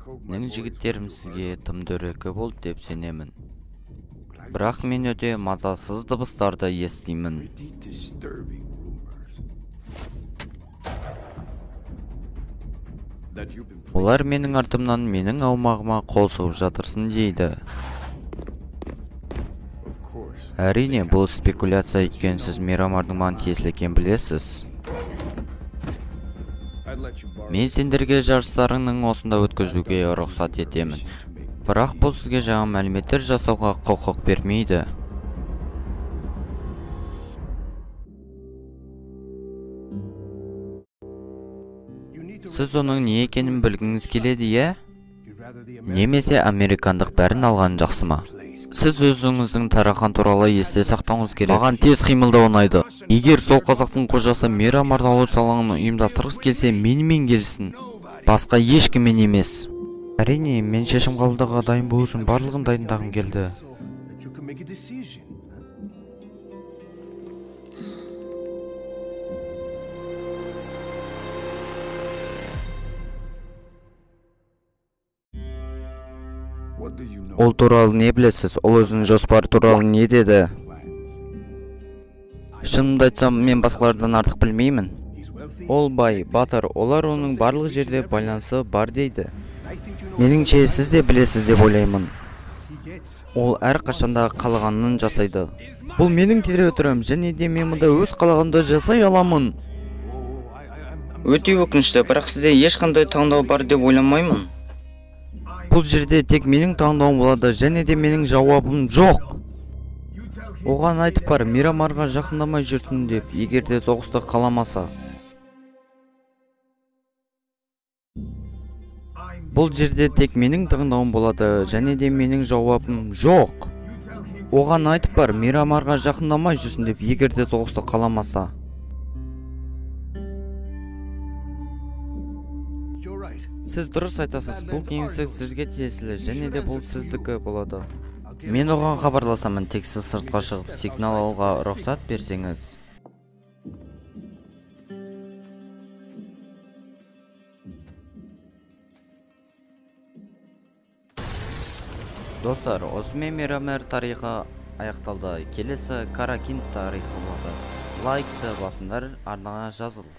Менің жігіттерім сізге тым дөрекі болды деп сенемін. Бірақ мен өте мазасыз дыбыстарды естимін. Олар менің артымнан менің аумағыма қол сұғып жатырсың дейді. Әрине, бұл спекуляция екен, сіз Мирамардың маған тиесілі екенін білесіз. Мен сендерге жарыстарыңның осында өткізуге рұқсат етемін. Бірақ бұл сізге жаңа мәліметтер жасауға құқық бермейді. Сіз оның не екенін білгіңіз келеді, е? Немесе американдық бәрін алған жақсы ма? Сіз өзіңіздің тарахан туралы есте сақтауыңыз керек. Маған тез қимылдау ұнайды. Егер сол қазақтың қожасы Мирамар алу салаңын ұйымдастырғысы келсе, менімен келсін. Басқа ешкіммен емес. Әрине, мен шешім қабылдауға дайын болу үшін барлығын дайындағым келді. Ол туралы не білесіз? Ол өзінің жоспары туралы не деді? Шынымды айтсам, мен басқалардан артық білмеймін. Ол бай, батыр, олар оның барлық жерде байланысы бар дейді. Меніңше сіз де білесіз деп ойлаймын. Ол әр қашанда қалағанын жасайды. Бұл менің тереутрем, және де мен мұнда өз қалағанды жасай аламын. Өте өкінішті, бірақ сізде ешқандай таңдау бар деп ойламаймын. Бұл жерде тек менің таңдауым болады, және де менің жауабым жоқ. Оған айтып бар, Мирамарға жақындамай жүрсін деп, егер де соғысты қаламаса. Бұл жерде тек менің таңдауым болады, және де менің жауабым жоқ. Оған айтып бар, Мирамарға жақындамай жүрсін деп, егер де соғысты қаламаса. Сіз дұрыс айтасыз, бұл кеңістік сізге тиесілі, және де бұл сіздікі болады. Мен оған хабарласамын, тек сіз сыртқа шығып сигнал алуға рұқсат берсеңіз. Достар, осымен Мирамар тарихы аяқталды. Келесі Каракин тарихы болды. Лайкты басыңдар, арнаға жазыл.